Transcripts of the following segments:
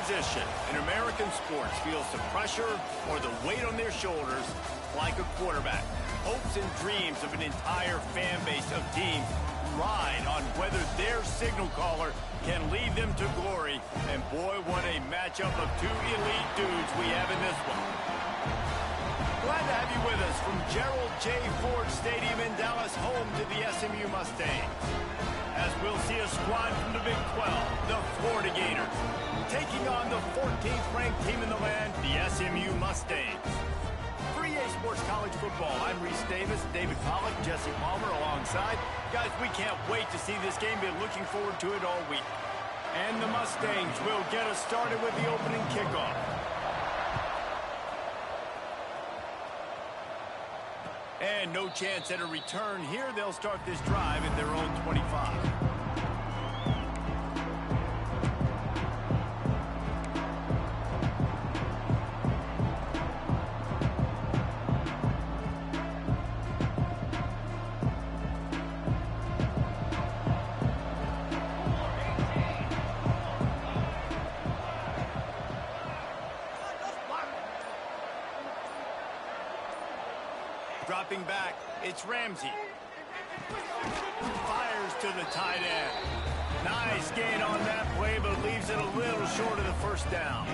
position in American sports feels the pressure or the weight on their shoulders like a quarterback. Hopes and dreams of an entire fan base of teams ride on whether their signal caller can lead them to glory. And boy, what a matchup of two elite dudes we have in this one. Glad to have you with us from Gerald J. Ford Stadium in Dallas, home to the SMU Mustangs. As we'll see a squad from the Big 12, the Florida Gators, taking on the 14th ranked team in the land, the SMU Mustangs. For EA Sports College Football, I'm Reese Davis, David Pollack, Jesse Palmer alongside. Guys, we can't wait to see this game. Been looking forward to it all week. And the Mustangs will get us started with the opening kickoff. And no chance at a return here. They'll start this drive at their own 25. Dropping back, it's Ramsey. Fires to the tight end. Nice gain on that play, but leaves it a little short of the first down.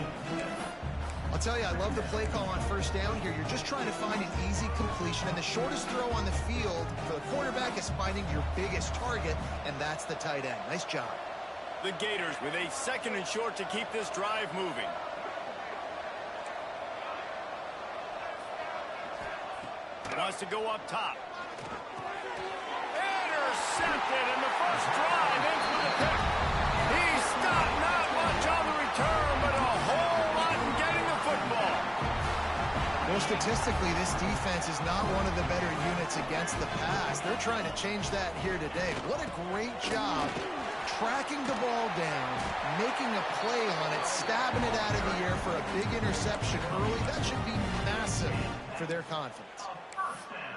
I'll tell you, I love the play call on first down here. You're just trying to find an easy completion, and the shortest throw on the field for the quarterback is finding your biggest target, and that's the tight end. Nice job. The Gators with a second and short to keep this drive moving. Wants to go up top. Intercepted, and the first drive ends with a pick. He stopped not much on the return, but a whole lot in getting the football. Well, statistically, this defense is not one of the better units against the pass. They're trying to change that here today. What a great job tracking the ball down, making a play on it, stabbing it out of the air for a big interception early. That should be massive for their confidence.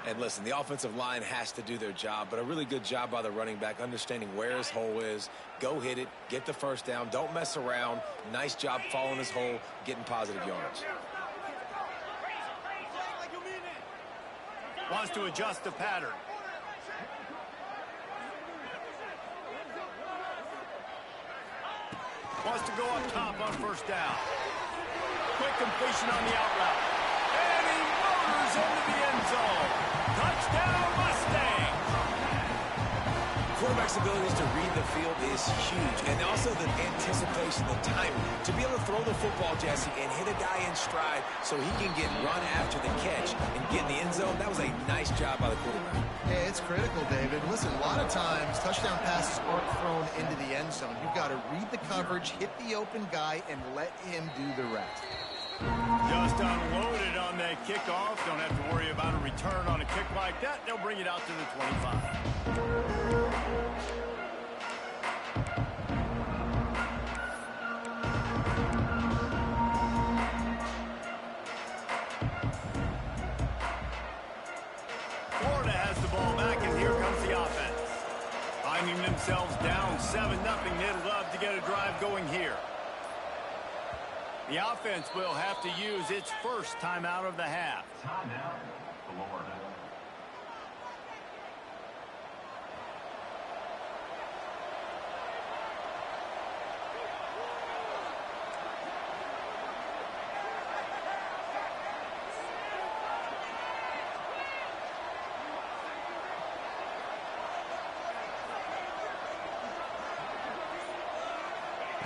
And listen, the offensive line has to do their job, but a really good job by the running back understanding where his hole is. Go hit it, get the first down, don't mess around. Nice job following his hole, getting positive yards. Wants to adjust the pattern. Wants to go up top on first down. Quick completion on the out route. And he motors into the end zone. Touchdown, Mustangs! Quarterback's abilities to read the field is huge, and also the anticipation, the timing. To be able to throw the football, Jesse, and hit a guy in stride so he can get run after the catch and get in the end zone, that was a nice job by the quarterback. Yeah, it's critical, David. Listen, a lot of times touchdown passes aren't thrown into the end zone. You've got to read the coverage, hit the open guy, and let him do the rest. Just unloaded on that kickoff. Don't have to worry about a return on a kick like that. They'll bring it out to the 25. Florida has the ball back, and here comes the offense. Finding themselves down 7-0. They'd love to get a drive going here. The offense will have to use its first timeout of the half. Timeout, Florida.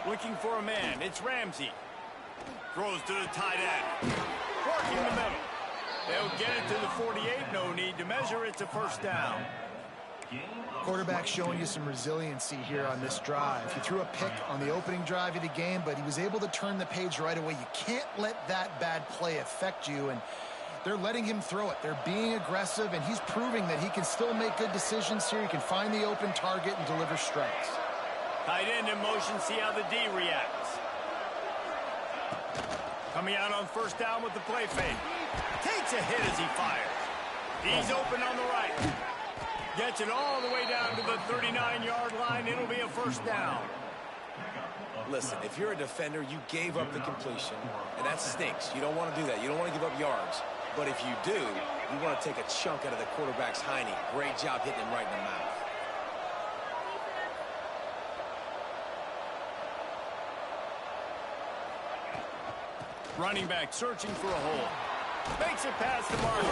Looking for a man. It's Ramsey. Throws to the tight end. Working the middle. They'll get it to the 48. No need to measure. It's a first down. Quarterback showing you some resiliency here on this drive. He threw a pick on the opening drive of the game, but he was able to turn the page right away. You can't let that bad play affect you, and they're letting him throw it. They're being aggressive, and he's proving that he can still make good decisions here. He can find the open target and deliver strikes. Tight end in motion. See how the D reacts. Coming out on first down with the play fake. Takes a hit as he fires. He's open on the right. Gets it all the way down to the 39-yard line. It'll be a first down. Listen, if you're a defender, you gave up the completion, and that stinks. You don't want to do that. You don't want to give up yards. But if you do, you want to take a chunk out of the quarterback's hiney. Great job hitting him right in the mouth. Running back searching for a hole. Makes it past the marker.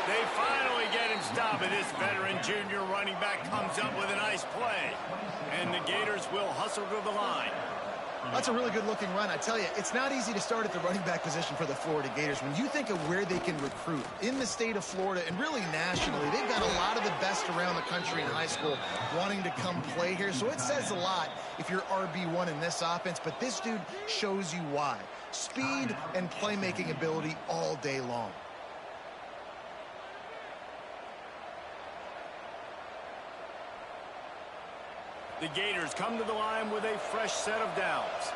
They finally get him stopped, and this veteran junior running back comes up with a nice play. And the Gators will hustle to the line. That's a really good-looking run. I tell you, it's not easy to start at the running back position for the Florida Gators. When you think of where they can recruit in the state of Florida and really nationally, they've got a lot of the best around the country in high school wanting to come play here. So it says a lot if you're RB1 in this offense, but this dude shows you why. Speed and playmaking ability all day long. The Gators come to the line with a fresh set of downs.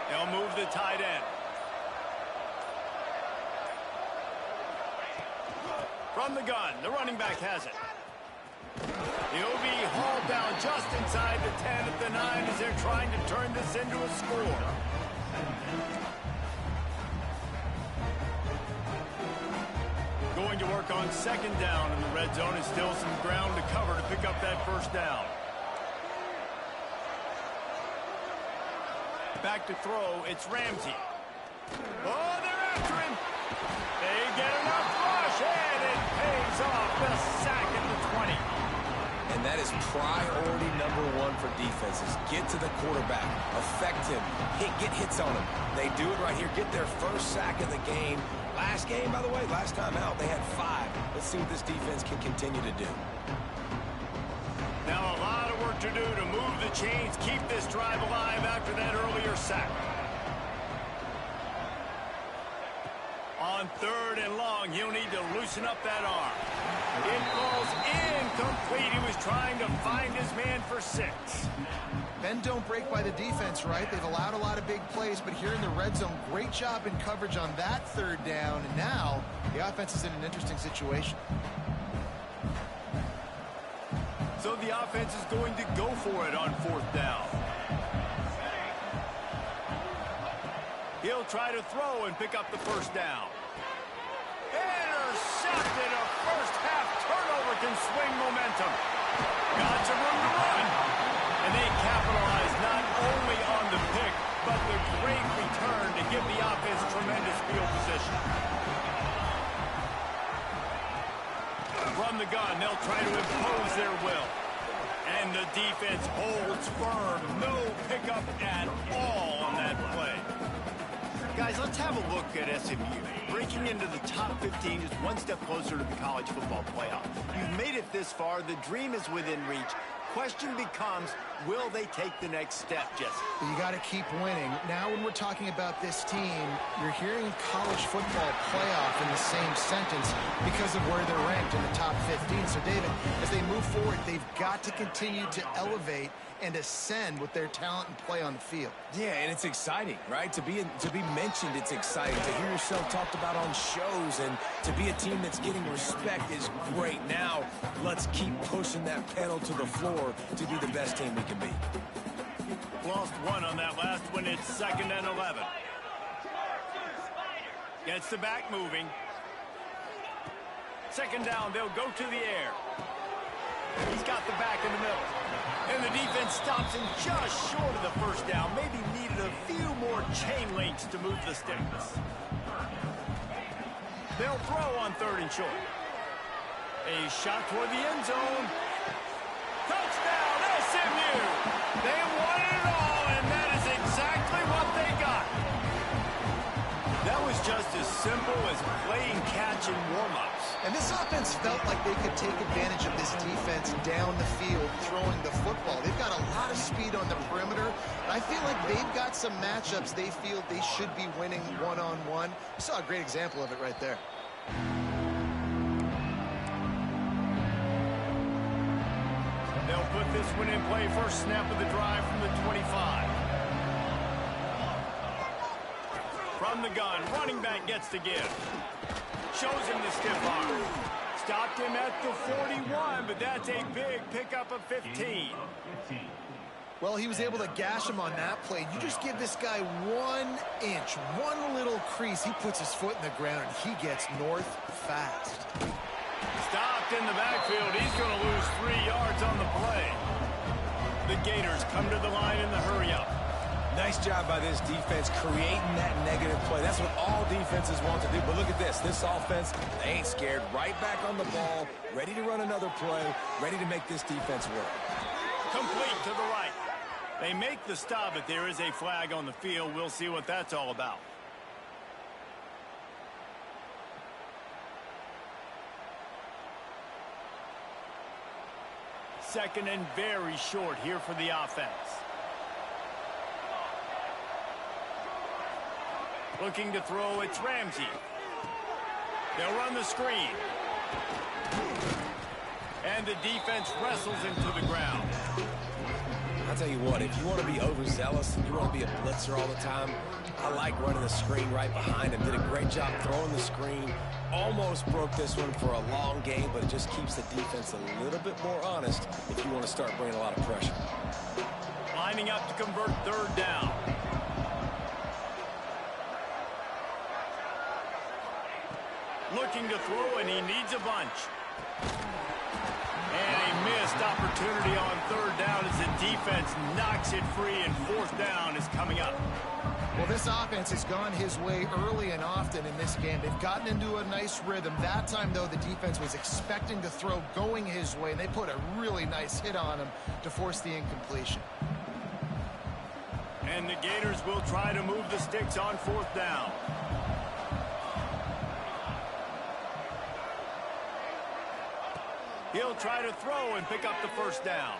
They'll move the tight end. From the gun, the running back has it. He'll be hauled down just inside the 10 at the 9 as they're trying to turn this into a score. Going to work on second down in the red zone, and still some ground to cover to pick up that first down. Back to throw, it's Ramsey. Oh, they're after him. They get enough rush, and it pays off. The sack at the 20. And that is priority number one for defenses. Get to the quarterback, affect him, get hits on him. They do it right here, get their first sack of the game. Last game, by the way, last time out, they had 5. Let's see what this defense can continue to do. Now a lot of work to do to move the chains, keep this drive alive after that earlier sack. On 3rd and long, he'll need to loosen up that arm. It falls incomplete. He was trying to find his man for 6. Bend don't break by the defense, right? They've allowed a lot of big plays, but here in the red zone, great job in coverage on that 3rd down. And now the offense is in an interesting situation. So the offense is going to go for it on 4th down. He'll try to throw and pick up the first down. Intercepted. A first half turnover can swing momentum. Got some room to run. And they capitalize not only on the pick, but the great return to give the offense tremendous field position. From the gun, they'll try to impose their will. And the defense holds firm. No pickup at all on that play. Guys, let's have a look at SMU. Breaking into the top 15 is one step closer to the college football playoff. You've made it this far. The dream is within reach. Question becomes, will they take the next step, Jesse? You got to keep winning. Now when we're talking about this team, you're hearing college football playoff in the same sentence because of where they're ranked in the top 15. So, David, as they move forward, they've got to continue to elevate and ascend with their talent and play on the field. Yeah, and it's exciting, right? To be mentioned, it's exciting. To hear yourself talked about on shows and to be a team that's getting respect is great. Now, let's keep pushing that pedal to the floor to be the best team we can be. Lost 1 on that last one. It's 2nd and 11. Gets the back moving. 2nd down, they'll go to the air. He's got the back in the middle. And the defense stops him just short of the first down. Maybe needed a few more chain links to move the sticks. They'll throw on 3rd and short. A shot toward the end zone. Touchdown, SMU! They won it all, and that is exactly what they got. That was just as simple as playing catch in warm-ups. And this offense felt like they could take advantage of this defense down the field throwing the football. They've got a lot of speed on the perimeter. And I feel like they've got some matchups they feel they should be winning one-on-one. You saw a great example of it right there. They'll put this one in play. First snap of the drive from the 25. From the gun, running back gets the give. Shows him the stiff arm. Stopped him at the 41, but that's a big pickup of 15. Well, he was able to gash him on that play. You just give this guy 1 inch, one little crease. He puts his foot in the ground, and he gets north fast. Stopped in the backfield. He's going to lose 3 yards on the play. The Gators come to the line in the hurry-up. Nice job by this defense creating that negative play. That's what all defenses want to do. But look at this. This offense, they ain't scared. Right back on the ball, ready to run another play, ready to make this defense work. Complete to the right. They make the stop, but there is a flag on the field. We'll see what that's all about. Second and very short here for the offense. Looking to throw, it's Ramsey. They'll run the screen. And the defense wrestles him to the ground. I'll tell you what, if you want to be overzealous and you want to be a blitzer all the time, I like running the screen right behind him. Did a great job throwing the screen. Almost broke this one for a long game, but it just keeps the defense a little bit more honest if you want to start bringing a lot of pressure. Lining up to convert third down. Looking to throw, and he needs a bunch. And a missed opportunity on third down as the defense knocks it free, and fourth down is coming up. Well, this offense has gone his way early and often in this game. They've gotten into a nice rhythm. That time, though, the defense was expecting to throw going his way, and they put a really nice hit on him to force the incompletion. And the Gators will try to move the sticks on fourth down. He'll try to throw and pick up the first down.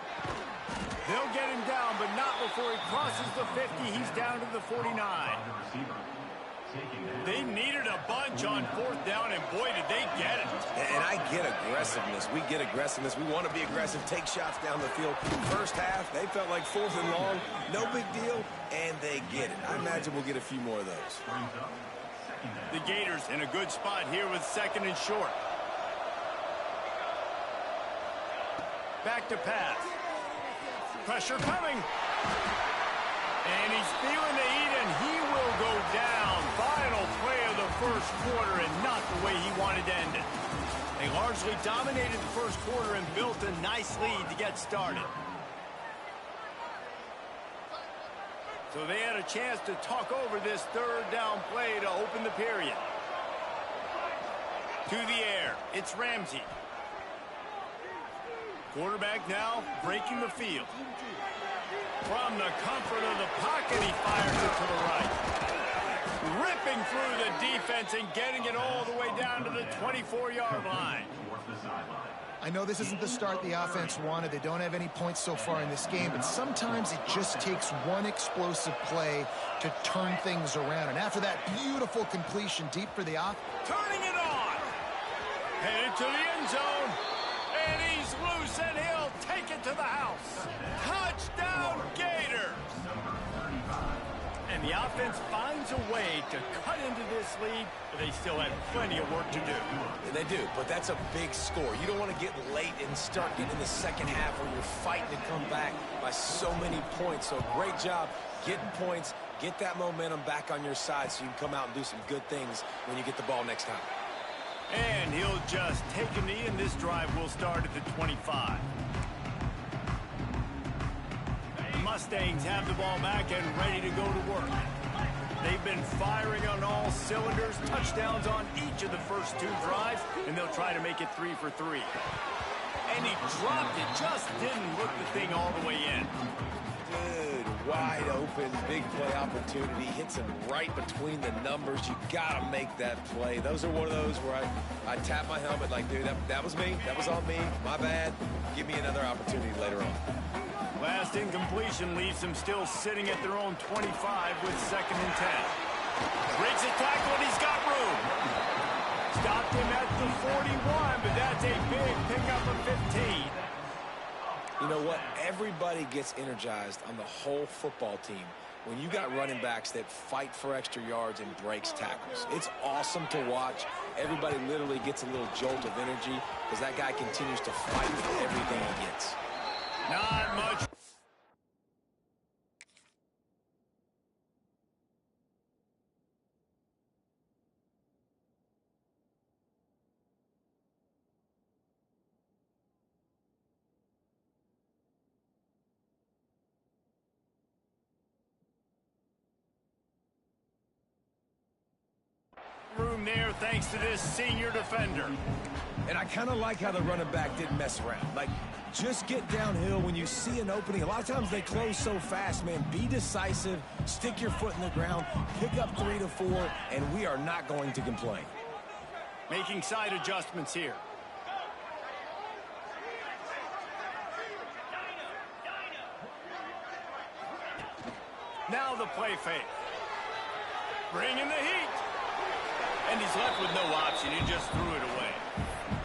They'll get him down, but not before he crosses the 50. He's down to the 49. They needed a bunch on fourth down, and boy, did they get it. And I get aggressiveness. We get aggressiveness. We want to be aggressive, take shots down the field. First half, they felt like fourth and long. No big deal, and they get it. I imagine we'll get a few more of those. The Gators in a good spot here with second and short. Back to pass. Pressure coming. And he's feeling the heat, and he will go down. Final play of the first quarter, and not the way he wanted to end it. They largely dominated the first quarter and built a nice lead to get started. So they had a chance to talk over this third down play to open the period. To the air, it's Ramsey. Quarterback now breaking the field. From the comfort of the pocket, he fires it to the right. Ripping through the defense and getting it all the way down to the 24-yard line. I know this isn't the start the offense wanted. They don't have any points so far in this game, but sometimes it just takes one explosive play to turn things around. And after that beautiful completion deep for the offense. Turning it on. Headed to the end zone. And he's loose, and he'll take it to the house. Touchdown, Gators! And the offense finds a way to cut into this lead, but they still have plenty of work to do. And they do, but that's a big score. You don't want to get late and start getting in the second half where you're fighting to come back by so many points. So great job getting points, get that momentum back on your side so you can come out and do some good things when you get the ball next time. And he'll just take a knee, and this drive will start at the 25. The Mustangs have the ball back and ready to go to work. They've been firing on all cylinders, touchdowns on each of the first two drives, and they'll try to make it 3 for 3. And he dropped it, just didn't look the thing all the way in. Dude, wide open, big play opportunity, hits him right between the numbers. You gotta make that play. Those are one of those where I tap my helmet like, dude, that was me, that was on me, my bad. Give me another opportunity later on. Last incompletion leaves them still sitting at their own 25 with second and 10. Breaks a tackle, and he's got room. Stopped him at the 41, but that's a big pickup of 15. You know what? Everybody gets energized on the whole football team when you got running backs that fight for extra yards and breaks tackles. It's awesome to watch. Everybody literally gets a little jolt of energy because that guy continues to fight for everything he gets. Not much. Room there thanks to this senior defender. And I kind of like how the running back didn't mess around. Like, just get downhill when you see an opening. A lot of times they close so fast, man. Be decisive, stick your foot in the ground, pick up 3 to 4, and we are not going to complain. Making side adjustments here. Now the play fake. Bringing the heat. And he's left with no option. He just threw it away.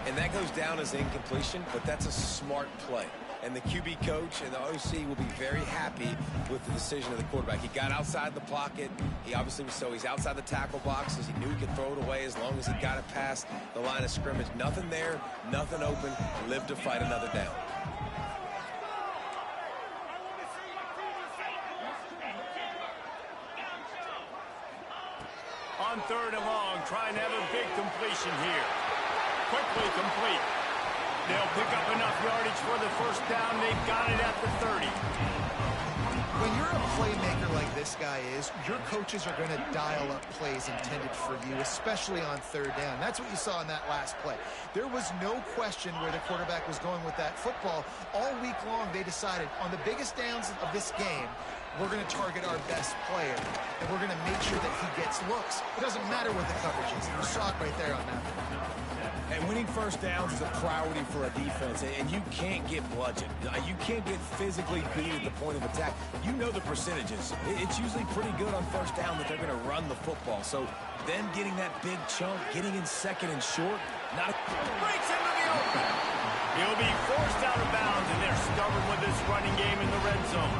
And that goes down as incompletion, but that's a smart play. And the QB coach and the OC will be very happy with the decision of the quarterback. He got outside the pocket. He obviously was he's outside the tackle boxes. He knew he could throw it away as long as he got it past the line of scrimmage. Nothing there, nothing open. Lived to fight another down. On 3rd and long, trying to have a big completion here. Quickly complete. They'll pick up enough yardage for the first down. They've got it at the 30. When you're a playmaker like this guy is, your coaches are going to dial up plays intended for you, especially on 3rd down. That's what you saw in that last play. There was no question where the quarterback was going with that football. All week long, they decided on the biggest downs of this game, we're going to target our best player, and we're going to make sure that he gets looks. It doesn't matter what the coverage is. You saw it right there on that one. And winning first downs is a priority for a defense, and you can't get bludgeoned. You can't get physically beat at the point of attack. You know the percentages. It's usually pretty good on first down that they're going to run the football. So then getting that big chunk, getting in 2nd and short, not a... Breaks into the open. He'll be forced out of bounds, and they're stubborn with this running game in the red zone.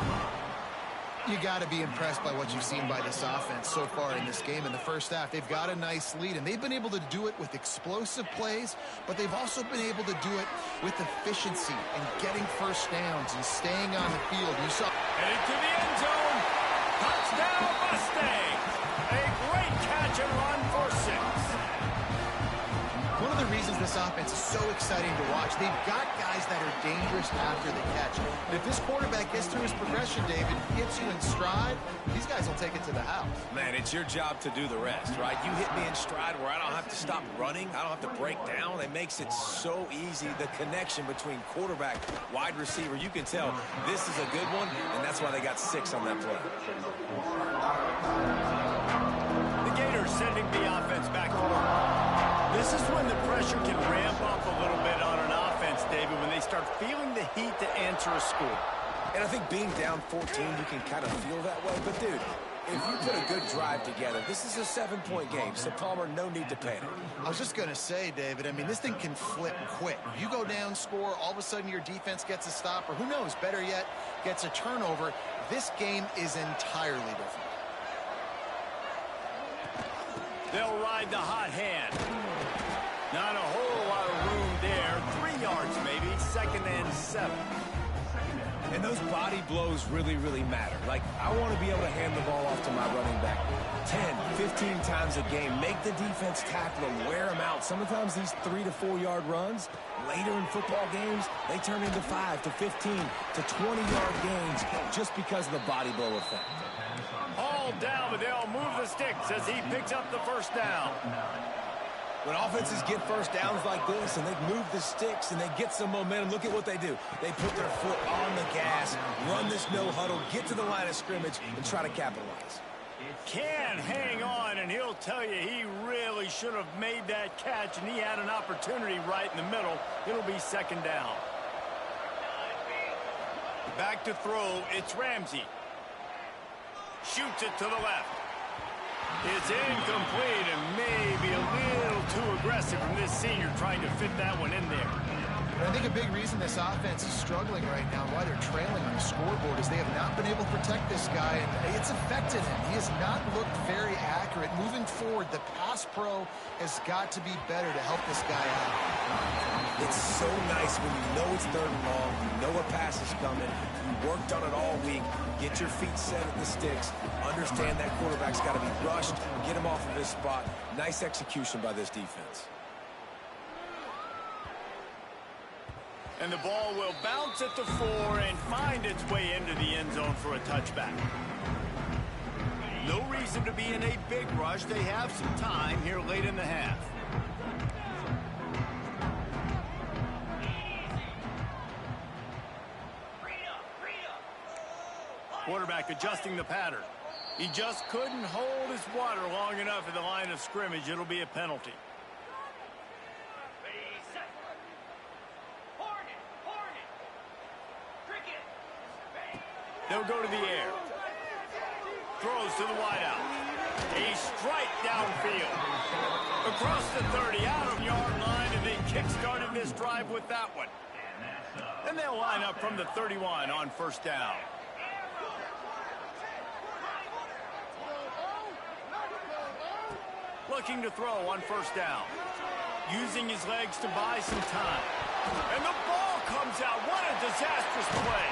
You got to be impressed by what you've seen by this offense so far in this game. In the first half, they've got a nice lead, and they've been able to do it with explosive plays, but they've also been able to do it with efficiency and getting first downs and staying on the field. You saw headed to the end zone. Touchdown, Mustang. A great catch and run for 6. one of the reasons this offense is so exciting to watch. They've got guys that are dangerous after the catch. And if this quarterback gets through his progression, David, gets you in stride, these guys will take it to the house. Man, it's your job to do the rest, right? You hit me in stride where I don't have to stop running. I don't have to break down. It makes it so easy. The connection between quarterback, wide receiver, you can tell this is a good one, and that's why they got 6 on that play. The Gators sending the offense back to work. This is when the pressure can ramp up a little bit on an offense, David, when they start feeling the heat to answer a score. And I think being down 14, you can kind of feel that way. But, dude, if you put a good drive together, this is a 7-point game. So, Palmer, no need to panic. I was just going to say, David, I mean, this thing can flip quick. You go down, score, all of a sudden your defense gets a stop, or who knows, better yet, gets a turnover. This game is entirely different. They'll ride the hot hand. Not a whole lot of room there. 3 yards maybe, 2nd and 7. And those body blows really, really matter. Like, I want to be able to hand the ball off to my running back 10, 15 times a game. Make the defense tackle them, wear them out. Sometimes these 3 to 4 yard runs, later in football games, they turn into 5 to 15 to 20 yard gains just because of the body blow effect. All down, but they'll move the sticks as he picks up the first down. When offenses get first downs like this and they move the sticks and they get some momentum, look at what they do. They put their foot on the gas, run this no huddle, get to the line of scrimmage, and try to capitalize. Can hang on, and he'll tell you he really should have made that catch, and he had an opportunity right in the middle. It'll be 2nd down. Back to throw, it's Ramsey. Shoots it to the left. It's incomplete and maybe a little too aggressive from this senior trying to fit that one in there. And think a big reason this offense is struggling right now, why they're trailing on the scoreboard, is they have not been able to protect this guy, and it's affected him. He has not looked very accurate. Moving forward, the pass pro has got to be better to help this guy out. It's so nice when you know it's 3rd and long, you know a pass is coming, you worked on it all week, get your feet set at the sticks, understand that quarterback's got to be rushed, get him off of his spot. Nice execution by this defense. And the ball will bounce at the 4 and find its way into the end zone for a touchback. No reason to be in a big rush. They have some time here late in the half. Quarterback adjusting the pattern. He just couldn't hold his water long enough at the line of scrimmage. It'll be a penalty. They'll go to the air. Throws to the wideout. A strike downfield. Across the 30, out of yard line, and they kick-started this drive with that one. And they'll line up from the 31 on 1st down. Looking to throw on 1st down. Using his legs to buy some time. And the ball comes out. What a disastrous play.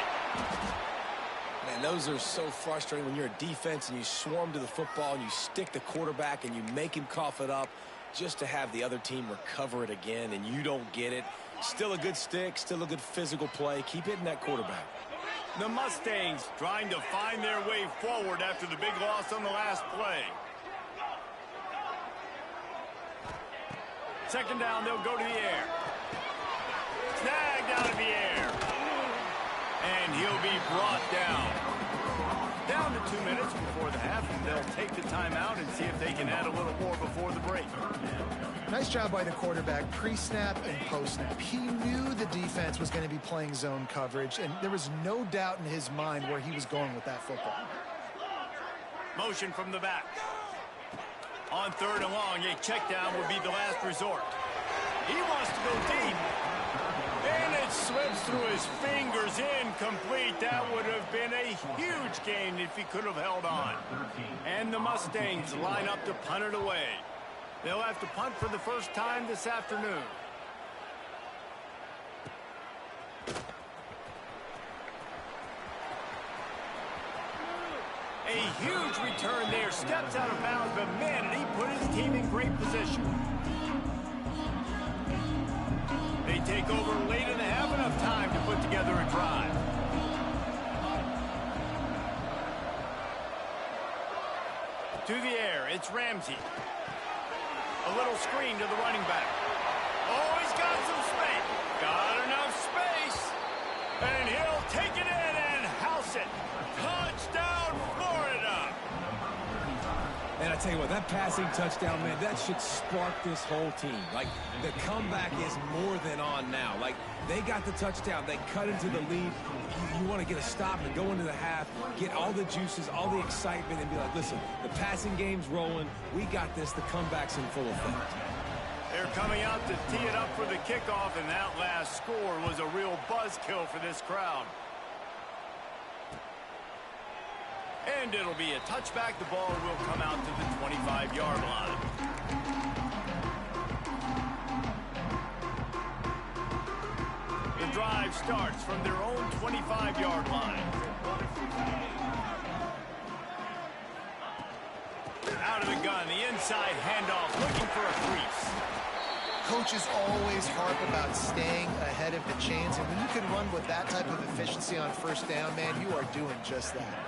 Man, those are so frustrating when you're a defense and you swarm to the football and you stick the quarterback and you make him cough it up just to have the other team recover it again and you don't get it. Still a good stick, still a good physical play. Keep hitting that quarterback. The Mustangs trying to find their way forward after the big loss on the last play. 2nd down, they'll go to the air. Snagged out of the air. And he'll be brought down. Down to 2 minutes before the half, and they'll take the timeout and see if they can add a little more before the break. Nice job by the quarterback, pre-snap and post-snap. He knew the defense was going to be playing zone coverage, and there was no doubt in his mind where he was going with that football. Motion from the back. On 3rd and long, a check down would be the last resort. He wants to go deep. And it slips through his fingers, incomplete. That would have been a huge gain if he could have held on. And the Mustangs line up to punt it away. They'll have to punt for the first time this afternoon. A huge return there. Steps out of bounds, but man, and he put his team in great position. They take over late in the half, enough time to put together a drive. To the air, it's Ramsey. A little screen to the running back. Oh, he's got some space. Got enough space. And he'll take it in and house it. Touchdown, Florida. And I tell you what, that passing touchdown, man, that should spark this whole team. Like, the comeback is more than on now. Like, they got the touchdown. They cut into the lead. You want to get a stop and go into the half, get all the juices, all the excitement, and be like, listen, the passing game's rolling. We got this. The comeback's in full effect. They're coming out to tee it up for the kickoff, and that last score was a real buzzkill for this crowd. And it'll be a touchback. The ball will come out to the 25-yard line. The drive starts from their own 25-yard line. Out of the gun, the inside handoff, looking for a crease. Coaches always harp about staying ahead of the chains, and when you can run with that type of efficiency on 1st down, man, you are doing just that.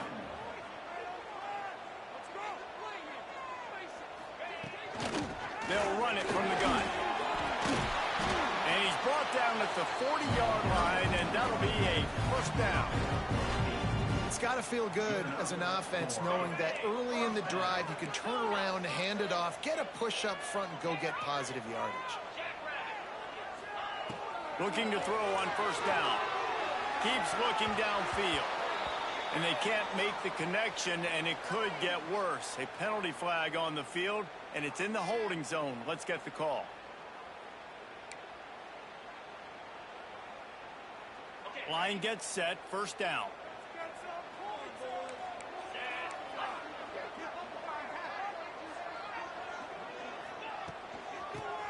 They'll run it from the gun. And he's brought down at the 40-yard line, and that'll be a 1st down. It's got to feel good as an offense knowing that early in the drive you can turn around, hand it off, get a push up front, and go get positive yardage. Looking to throw on 1st down. Keeps looking downfield. And they can't make the connection, and it could get worse. A penalty flag on the field, and it's in the holding zone. Let's get the call. Line gets set, first down.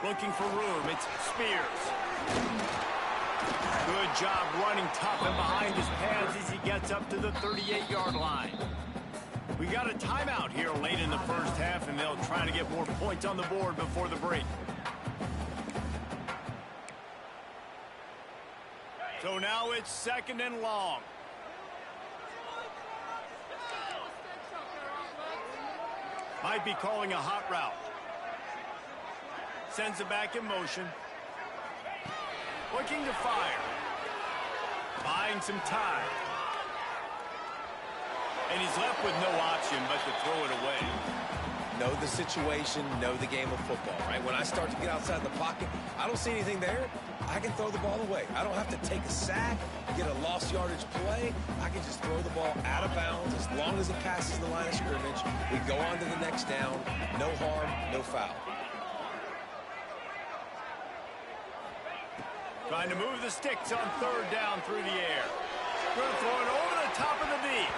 Looking for room, it's Spears. Good job running tough and behind his pads as he gets up to the 38-yard line. We got a timeout here late in the first half, and they'll try to get more points on the board before the break. So now it's second and long. Might be calling a hot route. Sends it back in motion. Looking to fire. Buying some time. And he's left with no option but to throw it away. Know the situation, know the game of football, right? When I start to get outside the pocket, I don't see anything there. I can throw the ball away. I don't have to take a sack, get a lost yardage play. I can just throw the ball out of bounds as long as it passes the line of scrimmage. We go on to the next down. No harm, no foul. Trying to move the sticks on third down through the air. Going to throw it over the top of the deep.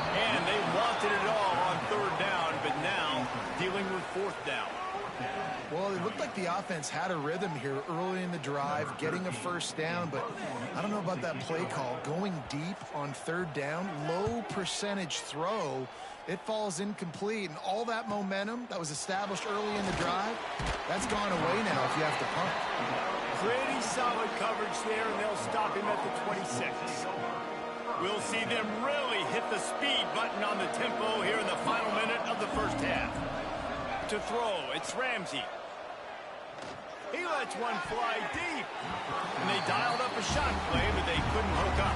And they wanted it all on third down, but now dealing with fourth down. Well, it looked like the offense had a rhythm here early in the drive, getting a first down, but I don't know about that play call. Going deep on third down, low percentage throw, it falls incomplete, and all that momentum that was established early in the drive, that's gone away now if you have to punt. Pretty solid coverage there, and they'll stop him at the 26. We'll see them really hit the speed button on the tempo here in the final minute of the first half. To throw, it's Ramsey. He lets one fly deep. And they dialed up a shot play, but they couldn't hook up.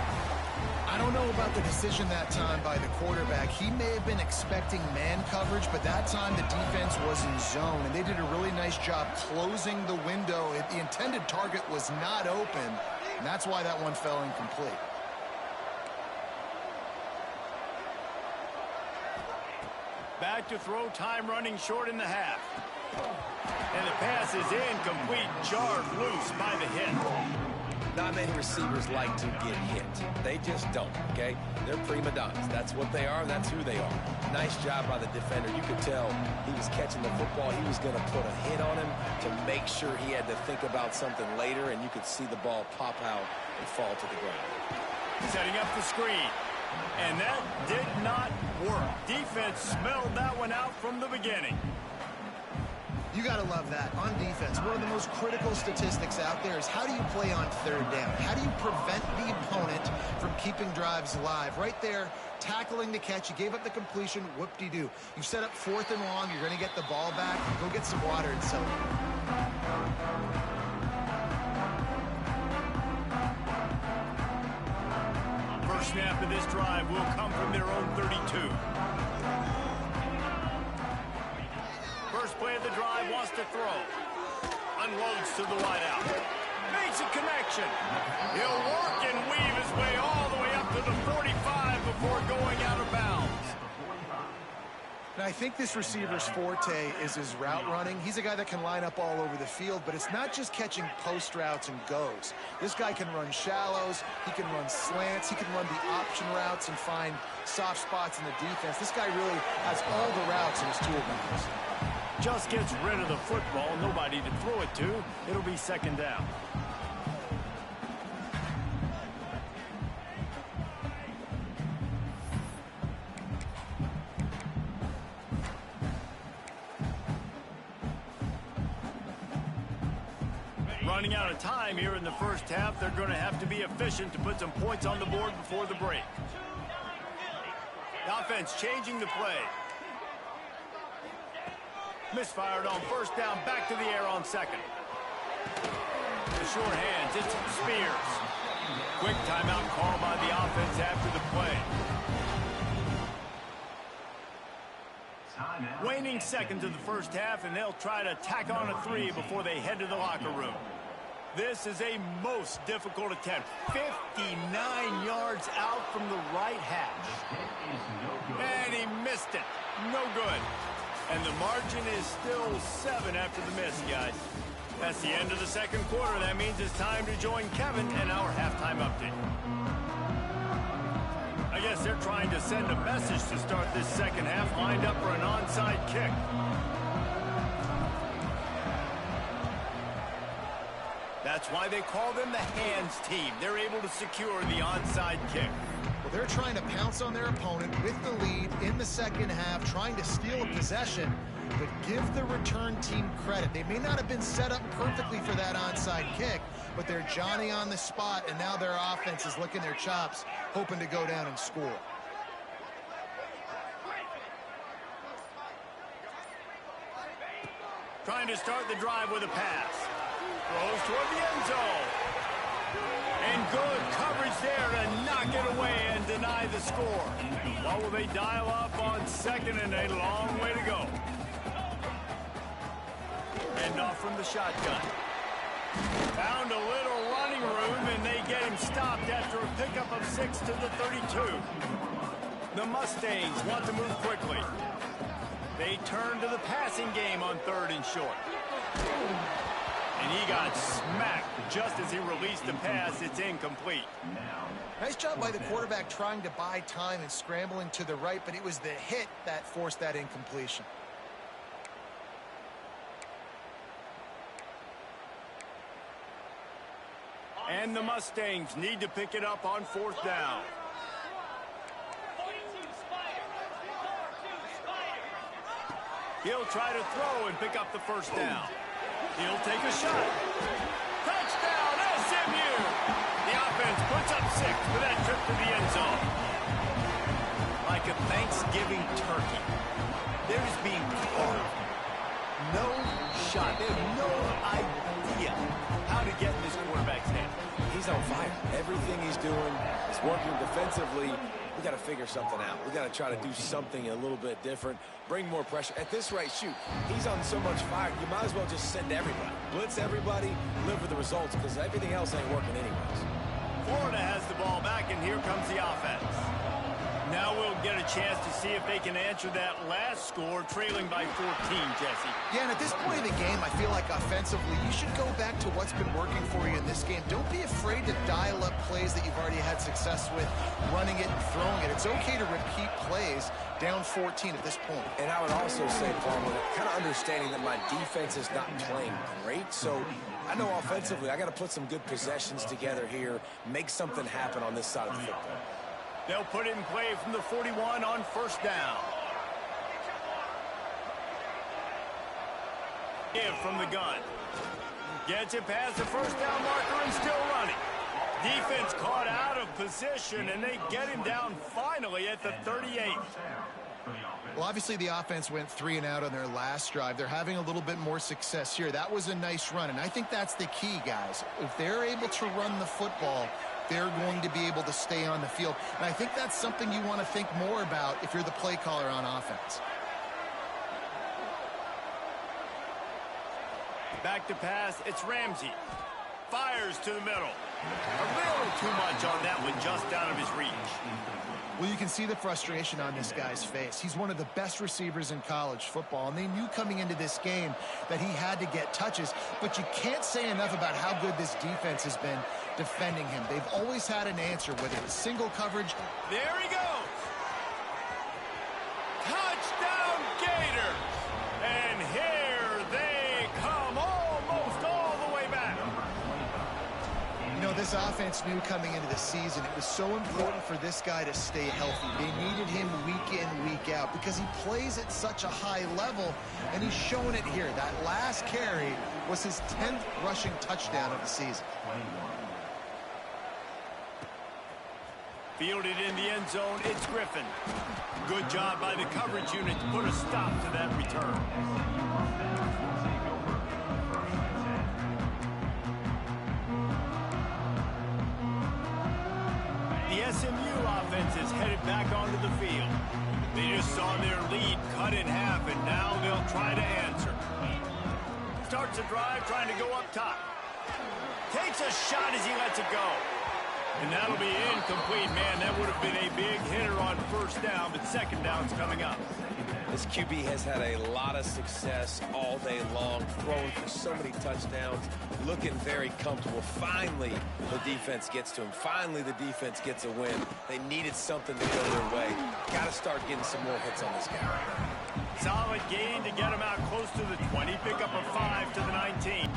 I don't know about the decision that time by the quarterback. He may have been expecting man coverage, but that time the defense was in zone, and they did a really nice job closing the window. The intended target was not open, and that's why that one fell incomplete. Back to throw, time running short in the half. And the pass is incomplete, jarred loose by the hit. Not many receivers like to get hit. They just don't, okay? They're prima donnas. That's what they are, that's who they are. Nice job by the defender. You could tell he was catching the football. He was going to put a hit on him to make sure he had to think about something later, and you could see the ball pop out and fall to the ground. Setting up the screen. And that did not work. Defense smelled that one out from the beginning. You got to love that. On defense, one of the most critical statistics out there is how do you play on third down? How do you prevent the opponent from keeping drives alive? Right there, tackling the catch. You gave up the completion. Whoop-de-doo. You set up fourth and long. You're going to get the ball back. Go get some water and celebrate. First snap of this drive will come from their own 32. First play of the drive, wants to throw. Unloads to the wideout. Makes a connection. He'll work and weave his way all the way up to the 45 before going out of bounds. Now, I think this receiver's forte is his route running. He's a guy that can line up all over the field, but it's not just catching post routes and goes. This guy can run shallows, he can run slants, he can run the option routes and find soft spots in the defense. This guy really has all the routes in his toolbox. Just gets rid of the football, nobody to throw it to. It'll be second down. Running out of time here in the first half. They're going to have to be efficient to put some points on the board before the break. The offense changing the play. Misfired on first down, back to the air on second. The short hands, it's Spears. Quick timeout call by the offense after the play. Waning seconds of the first half, and they'll try to tack on a 3 before they head to the locker room. This is a most difficult attempt. 59 yards out from the right hash. And he missed it. No good. And the margin is still 7 after the miss, guys. That's the end of the second quarter. That means it's time to join Kevin and our halftime update. I guess they're trying to send a message to start this second half, lined up for an onside kick. That's why they call them the hands team. They're able to secure the onside kick. Well, they're trying to pounce on their opponent with the lead in the second half, trying to steal a possession, but give the return team credit. They may not have been set up perfectly for that onside kick, but they're Johnny on the spot, and now their offense is licking their chops, hoping to go down and score. Trying to start the drive with a pass. Throws toward the end zone. And good coverage there to knock it away and deny the score. What will they dial up on second, and a long way to go. And off from the shotgun. Found a little running room, and they get him stopped after a pickup of 6 to the 32. The Mustangs want to move quickly. They turn to the passing game on 3rd and short. And he got smacked just as he released the pass. It's incomplete. Nice job by the quarterback trying to buy time and scrambling to the right, but it was the hit that forced that incompletion. And the Mustangs need to pick it up on 4th down. He'll try to throw and pick up the 1st down. He'll take a shot. Touchdown, SMU! The offense puts up 6 for that trip to the end zone. Like a Thanksgiving turkey, they're just being carved. No shot. They have no idea how to get in this quarterback's hand. He's on fire. Everything he's doing is working defensively. We got to figure something out. We got to try to do something a little bit different, bring more pressure. At this rate, shoot, he's on so much fire, you might as well just send everybody. Blitz everybody, live with the results, because everything else ain't working anyways. Florida has the ball back, and here comes the offense. Now we'll get a chance to see if they can answer that last score, trailing by 14, Jesse. Yeah, and at this point in the game, I feel like offensively, you should go back to what's been working for you in this game. Don't be afraid to dial up plays that you've already had success with, running it and throwing it. It's okay to repeat plays down 14 at this point. And I would also say, Paul, kind of understanding that my defense is not playing great, so I know offensively I got to put some good possessions together here, make something happen on this side of the football. They'll put it in play from the 41 on 1st down. Give from the gun. Gets it past the 1st down marker and still running. Defense caught out of position, and they get him down finally at the 38. Well, obviously the offense went 3 and out on their last drive. They're having a little bit more success here. That was a nice run, and I think that's the key, guys. If they're able to run the football, they're going to be able to stay on the field. And I think that's something you want to think more about if you're the play caller on offense. Back to pass, it's Ramsey. Fires to the middle. A little too much on that one, just out of his reach. Well, you can see the frustration on this guy's face. He's one of the best receivers in college football, and they knew coming into this game that he had to get touches, but you can't say enough about how good this defense has been defending him. They've always had an answer, whether it's single coverage. There he goes. Touchdown, Gators. And here they come, almost all the way back. You know, this offense knew coming into the season it was so important for this guy to stay healthy. They needed him week in, week out, because he plays at such a high level, and he's shown it here. That last carry was his 10th rushing touchdown of the season. Fielded in the end zone, it's Griffin. Good job by the coverage unit to put a stop to that return. The SMU offense is headed back onto the field. They just saw their lead cut in half, and now they'll try to answer. Starts a drive trying to go up top. Takes a shot as he lets it go. And that'll be incomplete. Man, that would have been a big hitter on 1st down, but 2nd down's coming up. This QB has had a lot of success all day long, throwing for so many touchdowns, looking very comfortable. Finally, the defense gets to him. Finally, the defense gets a win. They needed something to go their way. Got to start getting some more hits on this guy. Solid gain to get him out close to the 20. Pick up a 5 to the 19.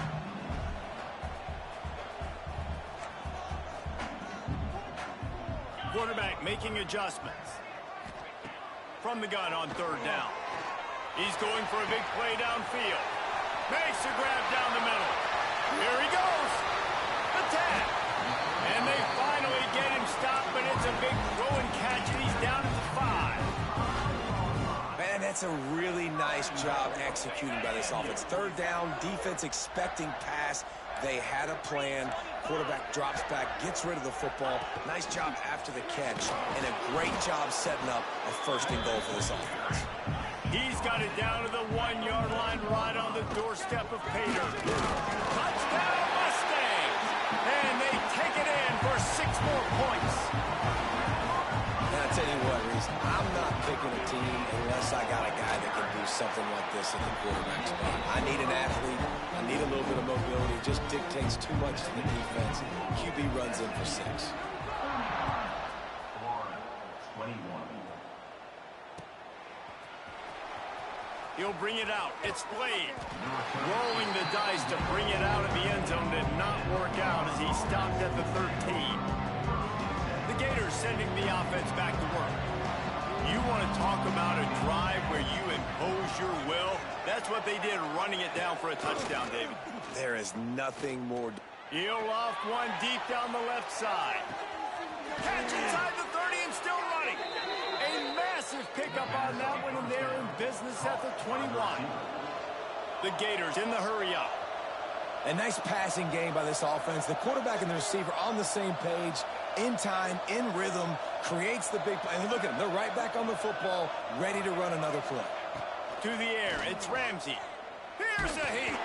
Quarterback making adjustments. From the gun on third down. He's going for a big play downfield. Makes a grab down the middle. Here he goes. Attack. And they finally get him stopped, but it's a big throw and catch, and he's down at the 5. Man, that's a really nice job executing by this offense. Third down, defense expecting pass. They had a plan. Quarterback drops back, gets rid of the football. Nice job after the catch, and a great job setting up a 1st and goal for this offense. He's got it down to the 1-yard line, right on the doorstep of Pater. Touchdown Mustangs! And they take it in for 6 more points. And I tell you what, Reese, I'm not picking a team unless I got a guy that can do something like this at the quarterback spot. I need an athlete. I need a little bit of mobility. It just dictates too much to the defense. QB runs in for 6. He'll bring it out. It's Blade. Rolling the dice to bring it out of the end zone did not work out as he stopped at the 13. The Gators sending the offense back to work. You want to talk about a drive where you impose your will? That's what they did, running it down for a touchdown, David. There is nothing more. He'll off one deep down the left side. Catch inside the 30 and still running. A massive pickup on that one, and they're in business at the 21. The Gators in the hurry up. A nice passing game by this offense. The quarterback and the receiver on the same page, in time, in rhythm, creates the big play. And look at them. They're right back on the football, ready to run another play. To the air, it's Ramsey. Here's a heat.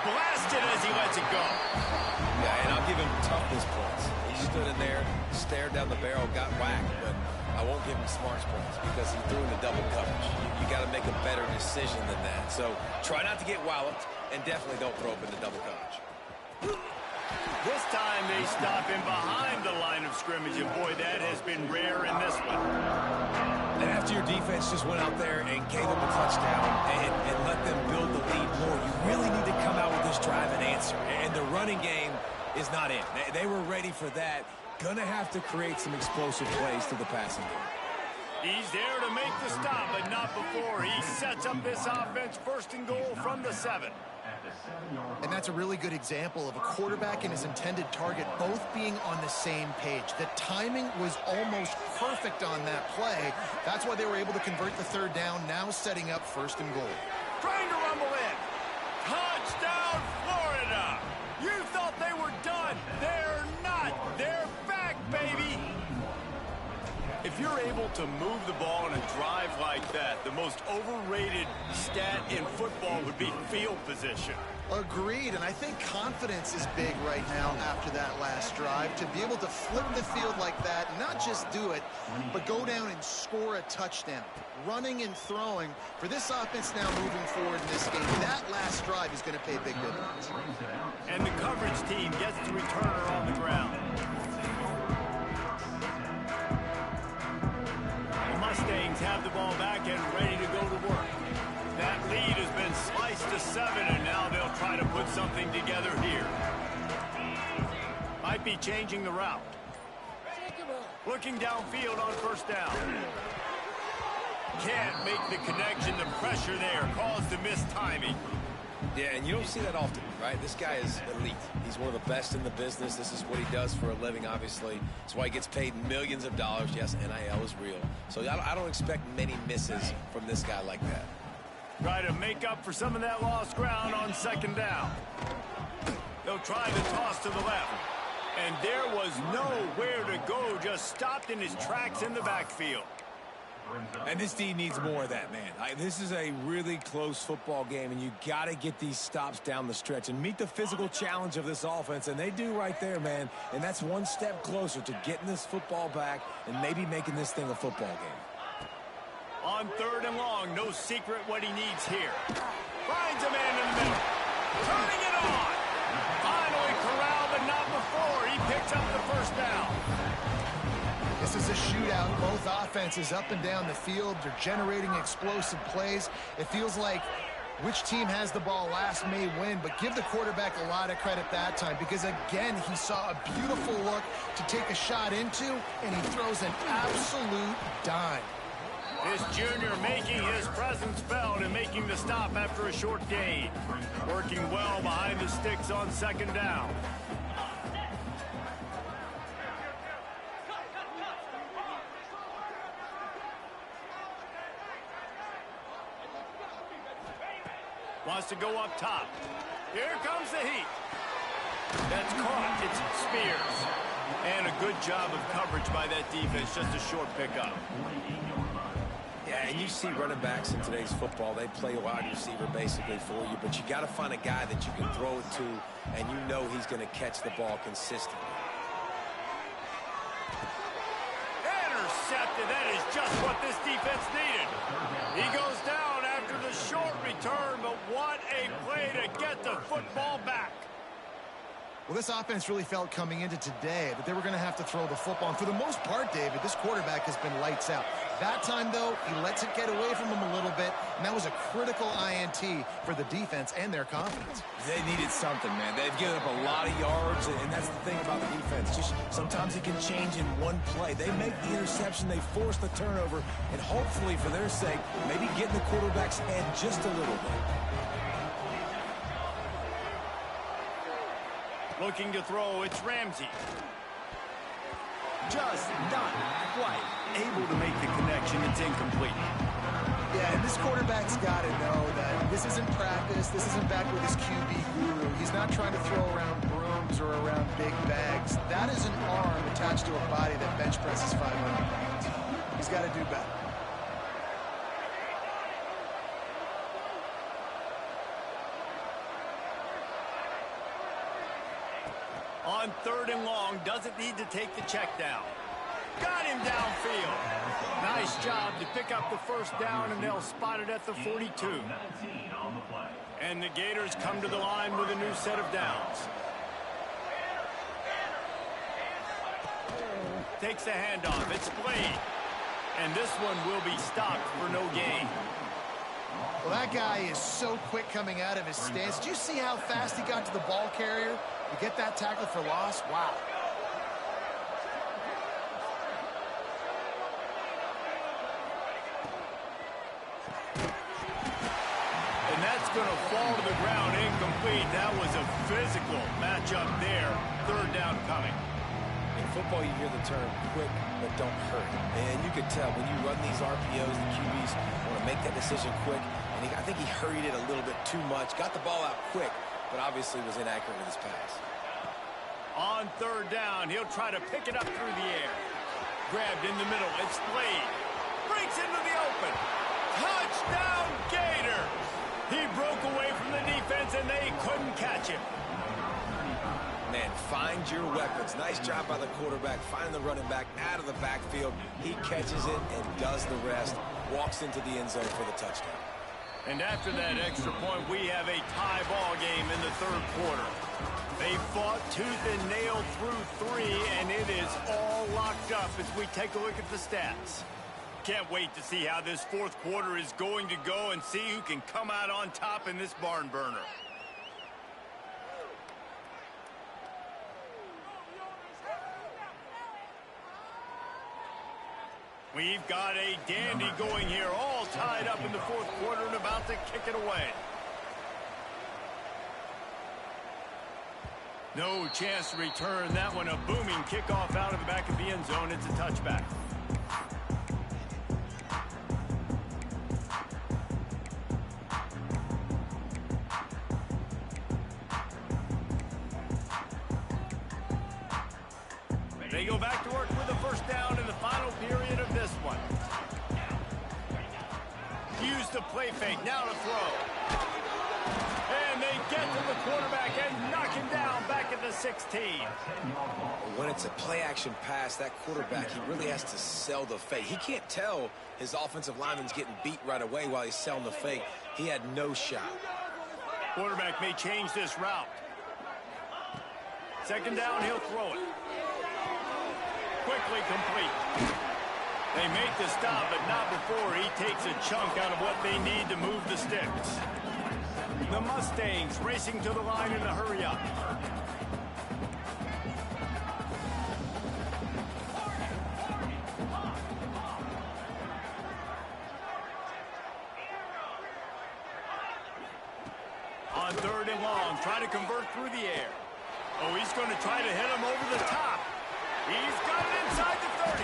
Blasted as he lets it go. Yeah, and I'll give him toughness points. He stood in there, stared down the barrel, got whacked, but I won't give him smarts points because he threw in the double coverage. You got to make a better decision than that. So try not to get walloped, and definitely don't throw up in the double coverage. This time they stop him behind the line of scrimmage, and boy, that has been rare in this one. And after your defense just went out there and gave them a touchdown and let them build the lead more, you really need to come out with this drive and answer. And the running game is not in. They were ready for that. Gonna have to create some explosive plays to the passing game. He's there to make the stop, but not before. He sets up this offense 1st and goal from the 7. And that's a really good example of a quarterback and his intended target both being on the same page. The timing was almost perfect on that play. That's why they were able to convert the 3rd down, now setting up 1st and goal. Trying to rumble in. Touchdown, Florida! You thought they were done. They're not. They're back, baby! If you're able to move the ball in a drive like that, the most overrated stat in football would be field position. Agreed, and I think confidence is big right now after that last drive. To be able to flip the field like that, not just do it, but go down and score a touchdown. Running and throwing, for this offense now moving forward in this game, that last drive is going to pay big dividends. And the coverage team gets the returner on the ground. The Mustangs have the ball back and ready to go to work. That lead has been sliced to 7, and now they'll try to put something together here. Might be changing the route. Looking downfield on 1st down. Can't make the connection. The pressure there caused the missed timing. Yeah, and you don't see that often, right? This guy is elite. He's one of the best in the business. This is what he does for a living, obviously. That's why he gets paid millions of dollars. Yes, NIL is real. So I don't expect many misses from this guy like that. Try to make up for some of that lost ground on 2nd down. They'll try to toss to the left. And there was nowhere to go, just stopped in his tracks in the backfield. And this team needs more of that, man. This is a really close football game, and you got to get these stops down the stretch and meet the physical challenge of this offense, and they do right there, man. And that's one step closer to getting this football back and maybe making this thing a football game. On 3rd and long, no secret what he needs here. Finds a man in the middle. Turning it on. Finally corralled, but not before. He picks up the first down. This is a shootout. Both offenses up and down the field. They're generating explosive plays. It feels like which team has the ball last may win, but give the quarterback a lot of credit that time because, again, he saw a beautiful look to take a shot into, and he throws an absolute dime. This junior making his presence felt and making the stop after a short gain. Working well behind the sticks on 2nd down. Wants to go up top. Here comes the heat. That's caught. It's Spears. And a good job of coverage by that defense. Just a short pickup. Yeah, and you see running backs in today's football, they play wide receiver basically for you, but you got to find a guy that you can throw it to, and you know he's going to catch the ball consistently. Intercepted. That is just what this defense needed. He goes down after the short return, but what a play to get the football back. Well, this offense really felt coming into today that they were going to have to throw the football. And for the most part, David, this quarterback has been lights out. That time, though, he lets it get away from him a little bit, and that was a critical INT for the defense and their confidence. They needed something, man. They've given up a lot of yards, and that's the thing about the defense. Just sometimes it can change in one play. They make the interception, they force the turnover, and hopefully, for their sake, maybe get in the quarterback's head just a little bit. Looking to throw, it's Ramsey. Just not quite able to make the connection. It's incomplete. Yeah, and this quarterback's got to know that this isn't practice. This isn't back with his QB guru. He's not trying to throw around brooms or around big bags. That is an arm attached to a body that bench presses 500 pounds. He's got to do better. On 3rd and long, doesn't need to take the check down. Got him downfield. Nice job to pick up the first down, and they'll spot it at the 42. And the Gators come to the line with a new set of downs. Takes the handoff. It's Blade. And this one will be stopped for no gain. Well, that guy is so quick coming out of his stance. Did you see how fast he got to the ball carrier to get that tackle for loss? Wow. And that's going to fall to the ground incomplete. That was a physical matchup there. 3rd down coming. In football, you hear the term quick but don't hurry. And you can tell when you run these RPOs, the QBs want to make that decision quick. And I think he hurried it a little bit too much. Got the ball out quick, but obviously was inaccurate with his pass. On 3rd down, he'll try to pick it up through the air. Grabbed in the middle. It's Blade. Breaks into the open. Touchdown, Gators! He broke away from the defense, and they couldn't catch him. Man, find your weapons. Nice job by the quarterback. Find the running back out of the backfield. He catches it and does the rest. Walks into the end zone for the touchdown. And after that extra point, we have a tie ball game in the 3rd quarter. They fought tooth and nail through 3, and it is all locked up as we take a look at the stats. Can't wait to see how this 4th quarter is going to go and see who can come out on top in this barn burner. We've got a dandy going here, all tied up in the 4th quarter and about to kick it away. No chance to return that one. A booming kickoff out of the back of the end zone. It's a touchback. They go back to work with the first down in the final period of this one. Use the play fake, now to throw. And they get to the quarterback and knock him down back at the 16. When it's a play-action pass, that quarterback, he really has to sell the fake. He can't tell his offensive lineman's getting beat right away while he's selling the fake. He had no shot. Quarterback may change this route. Second down, he'll throw it. Quickly complete. They make the stop, but not before he takes a chunk out of what they need to move the sticks. The Mustangs racing to the line in a hurry-up. On third and long, trying to convert through the air. Oh, he's going to try to hit him over the top. He's got it inside the 30.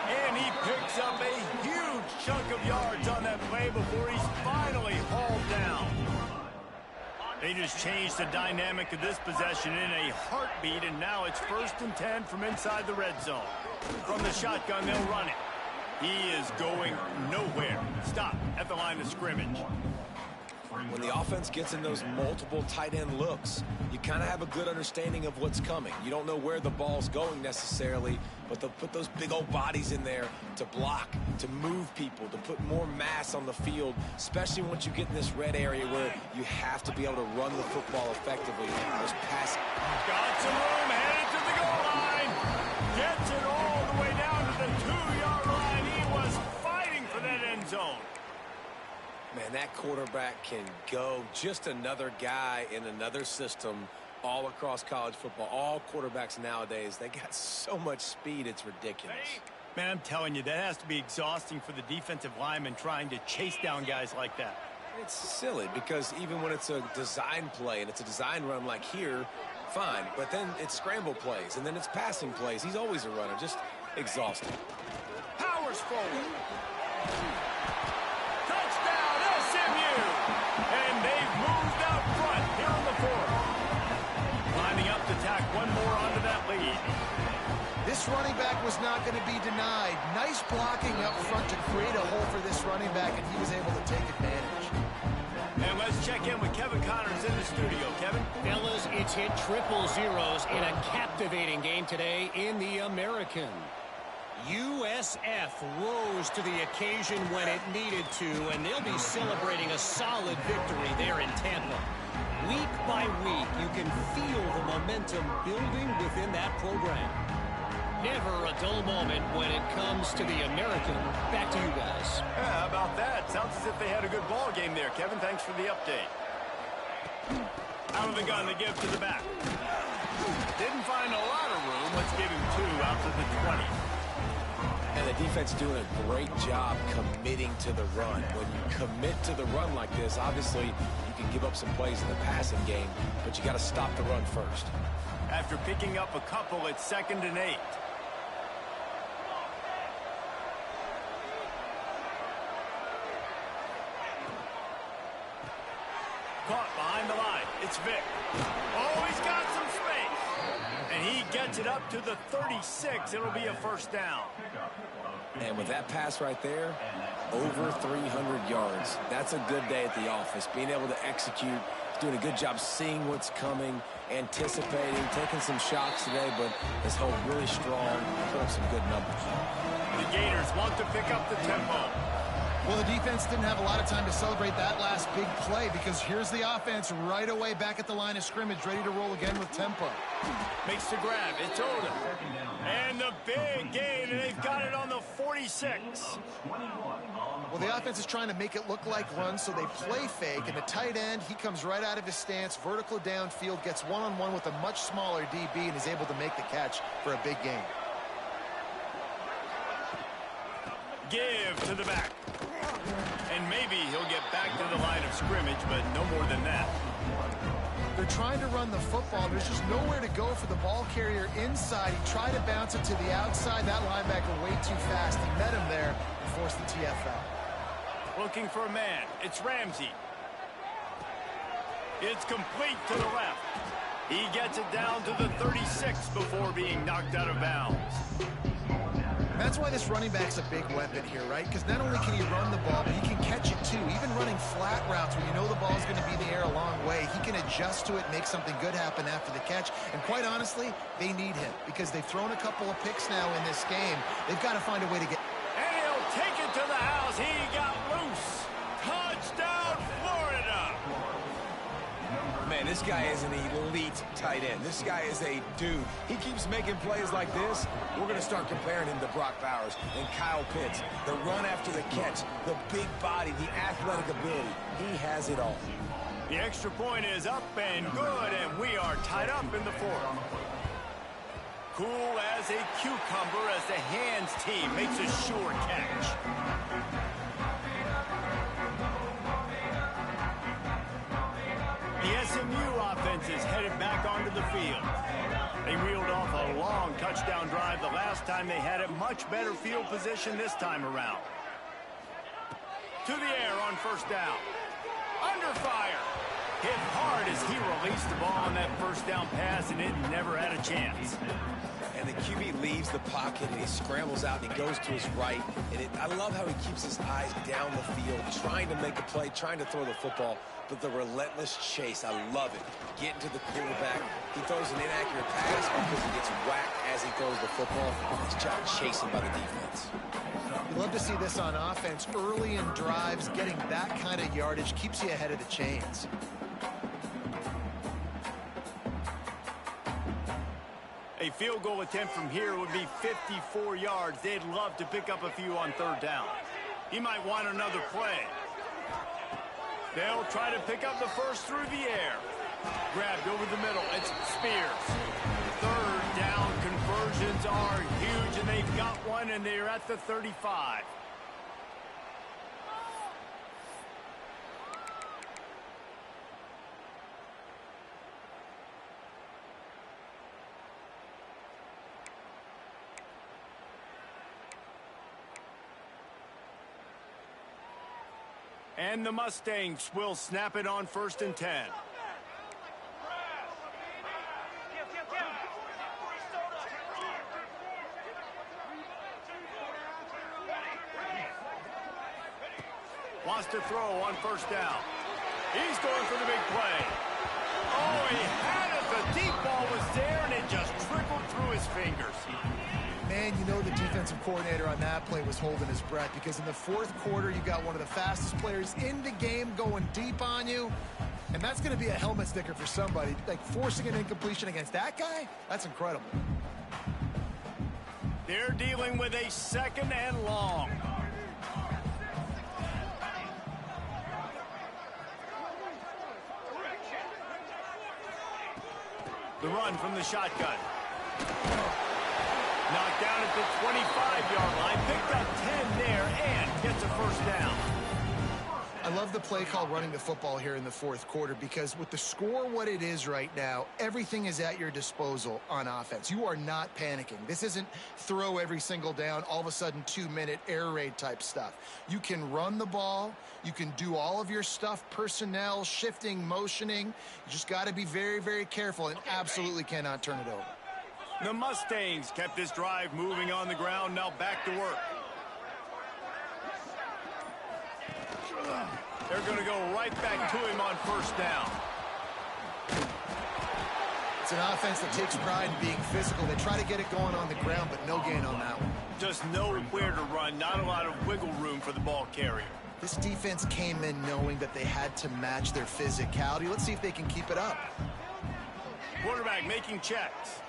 And he picks up a huge chunk of yards on that play before he's finally hauled down. They just changed the dynamic of this possession in a heartbeat, and now it's 1st and 10 from inside the red zone. From the shotgun, they'll run it. He is going nowhere. Stop at the line of scrimmage. When the offense gets in those multiple tight end looks, you kind of have a good understanding of what's coming. You don't know where the ball's going necessarily, but they'll put those big old bodies in there to block, to move people, to put more mass on the field, especially once you get in this red area where you have to be able to run the football effectively. Those pass. Got some room, headed to the goal line. Gets it all the way down to the 2-yard line. He was fighting for that end zone. Man, that quarterback can go. Just another guy in another system all across college football. All quarterbacks nowadays, they got so much speed, it's ridiculous. Man, I'm telling you, that has to be exhausting for the defensive lineman trying to chase down guys like that. It's silly because even when it's a design play and it's a design run like here, fine. But then it's scramble plays and then it's passing plays. He's always a runner. Just exhausting. Powers forward. Touchdown, SMU! And they've moved out front here in the 4th. Lining up to tack one more onto that lead. This running back was not going to be denied. Nice blocking up front to create a hole for this running back, and he was able to take advantage. And let's check in with Kevin Connors in the studio. Kevin? Fellas, it's hit triple zeros in a captivating game today in the American. USF rose to the occasion when it needed to, and they'll be celebrating a solid victory there in Tampa. Week by week, you can feel the momentum building within that program. Never a dull moment when it comes to the American. Back to you guys. Yeah, how about that? Sounds as if they had a good ball game there. Kevin, thanks for the update. Out of the gun, they give to the back. Didn't find a lot of room. Let's give him 2 out to the 20. And the defense doing a great job committing to the run. When you commit to the run like this, obviously you can give up some plays in the passing game, but you got to stop the run first. After picking up a couple, it's 2nd and 8. Caught behind the line. It's Vic. Oh, he's got some space. And he gets it up to the 36. It'll be a 1st down. And with that pass right there, over 300 yards. That's a good day at the office. Being able to execute, doing a good job seeing what's coming, anticipating, taking some shots today, but has held really strong, put up some good numbers. The Gators want to pick up the tempo. Well, the defense didn't have a lot of time to celebrate that last big play because here's the offense right away back at the line of scrimmage, ready to roll again with tempo. Makes the grab. It's Odom. And the big gain, and they've got it on the 46. Well, the offense is trying to make it look like runs, so they play fake, and the tight end, he comes right out of his stance, vertical downfield, gets one-on-one with a much smaller DB, and is able to make the catch for a big gain. Give to the back. And maybe he'll get back to the line of scrimmage, but no more than that. They're trying to run the football. There's just nowhere to go for the ball carrier inside. He tried to bounce it to the outside. That linebacker way too fast. He met him there and forced the TFL. Looking for a man. It's Ramsey. It's complete to the left. He gets it down to the 36 before being knocked out of bounds. That's why this running back's a big weapon here, right? Because not only can he run the ball, but he can catch it too. Even running flat routes when you know the ball's going to be in the air a long way, he can adjust to it, make something good happen after the catch. And quite honestly, they need him because they've thrown a couple of picks now in this game. They've got to find a way to get... And he'll take it to the house. He got loose. Touchdown, Florida. Man, this guy is an elite tight end. This guy is a dude. He keeps making plays like this. We're going to start comparing him to Brock Bowers and Kyle Pitts. The run after the catch, the big body, the athletic ability. He has it all. The extra point is up and good, and we are tied up in the fourth. Cool as a cucumber as the hands team makes a sure catch. The SMU offense is headed back onto the field. They reeled off a long touchdown drive the last time they had it. Much better field position this time around. To the air on first down. Under fire. Hit hard as he released the ball on that first down pass, and it never had a chance. And the QB leaves the pocket, and he scrambles out, and he goes to his right. And I love how he keeps his eyes down the field, trying to make a play, trying to throw the football. But the relentless chase, I love it. Getting to the quarterback. He throws an inaccurate pass because he gets whacked as he throws the football. Nice job chasing by the defense. You love to see this on offense. Early in drives, getting that kind of yardage keeps you ahead of the chains. A field goal attempt from here would be 54 yards. They'd love to pick up a few on third down. He might want another play. They'll try to pick up the first through the air. Grabbed over the middle. It's Spears. Third down conversions are huge, and they've got one, and they're at the 35. And the Mustangs will snap it on 1st and 10. Wants to throw on first down. He's going for the big play. Oh, he had it. The deep ball was there, and it just trickled through his fingers. Man, you know the defensive coordinator on that play was holding his breath because in the fourth quarter, you got one of the fastest players in the game going deep on you. And that's going to be a helmet sticker for somebody. Like, forcing an incompletion against that guy, that's incredible. They're dealing with a 2nd and long. The run from the shotgun. Knocked down at the 25-yard line. Picked up 10 there and gets a first down. I love the play call running the football here in the fourth quarter because with the score what it is right now, everything is at your disposal on offense. You are not panicking. This isn't throw every single down, all of a sudden 2-minute air raid type stuff. You can run the ball. You can do all of your stuff, personnel, shifting, motioning. You just got to be very, very careful and absolutely cannot turn it over. The Mustangs kept this drive moving on the ground. Now back to work. They're going to go right back to him on first down. It's an offense that takes pride in being physical. They try to get it going on the ground, but no gain on that one. Just know where to run. Not a lot of wiggle room for the ball carrier. This defense came in knowing that they had to match their physicality. Let's see if they can keep it up. Quarterback making checks.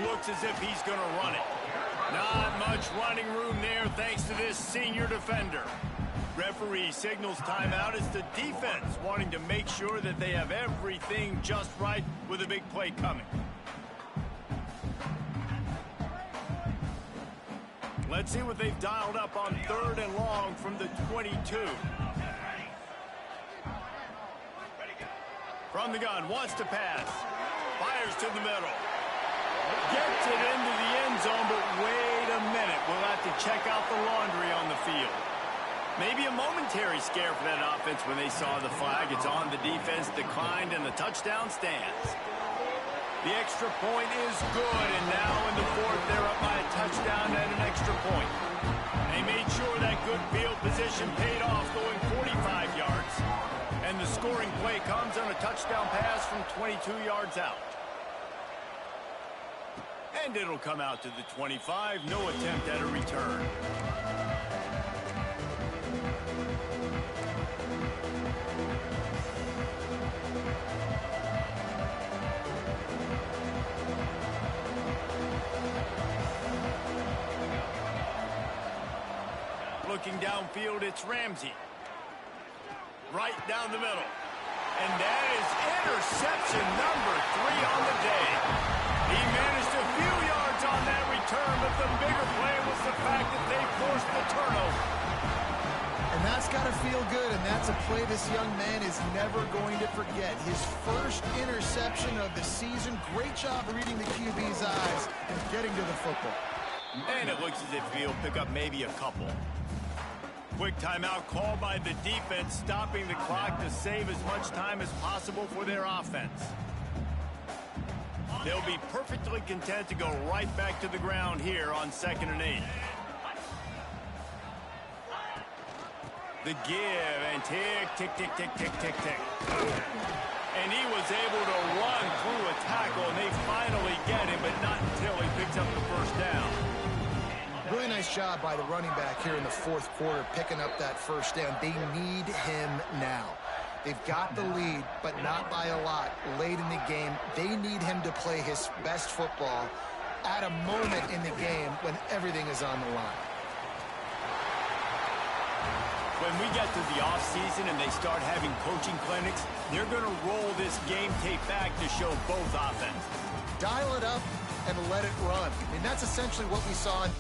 Looks as if he's going to run it. Not much running room there thanks to this senior defender. Referee signals timeout. It's the defense wanting to make sure that they have everything just right with a big play coming. Let's see what they've dialed up on 3rd and long from the 22. From the gun, wants to pass. Fires to the middle. Gets it into the end zone, but wait a minute. We'll have to check out the laundry on the field. Maybe a momentary scare for that offense when they saw the flag. It's on. The defense declined, and the touchdown stands. The extra point is good, and now in the fourth, they're up by a touchdown and an extra point. They made sure that good field position paid off, going 45 yards. And the scoring play comes on a touchdown pass from 22 yards out. And it'll come out to the 25. No attempt at a return. Looking downfield, it's Ramsey. Right down the middle. And that is interception number 3 on the day. He managed a few yards on that return, but the bigger play was the fact that they forced the turnover. And that's got to feel good, and that's a play this young man is never going to forget. His first interception of the season. Great job reading the QB's eyes and getting to the football. And it looks as if he'll pick up maybe a couple. Quick timeout called by the defense, stopping the clock to save as much time as possible for their offense. They'll be perfectly content to go right back to the ground here on 2nd and 8. The give, and tick, tick, tick, tick, tick, tick, tick. And he was able to run through a tackle, and they finally get him, but not until he picks up the first down. Really nice job by the running back here in the fourth quarter, picking up that first down. They need him now. They've got the lead, but not by a lot late in the game. They need him to play his best football at a moment in the game when everything is on the line. When we get to the offseason and they start having coaching clinics, they're going to roll this game tape back to show both offenses. Dial it up and let it run. I mean, that's essentially what we saw in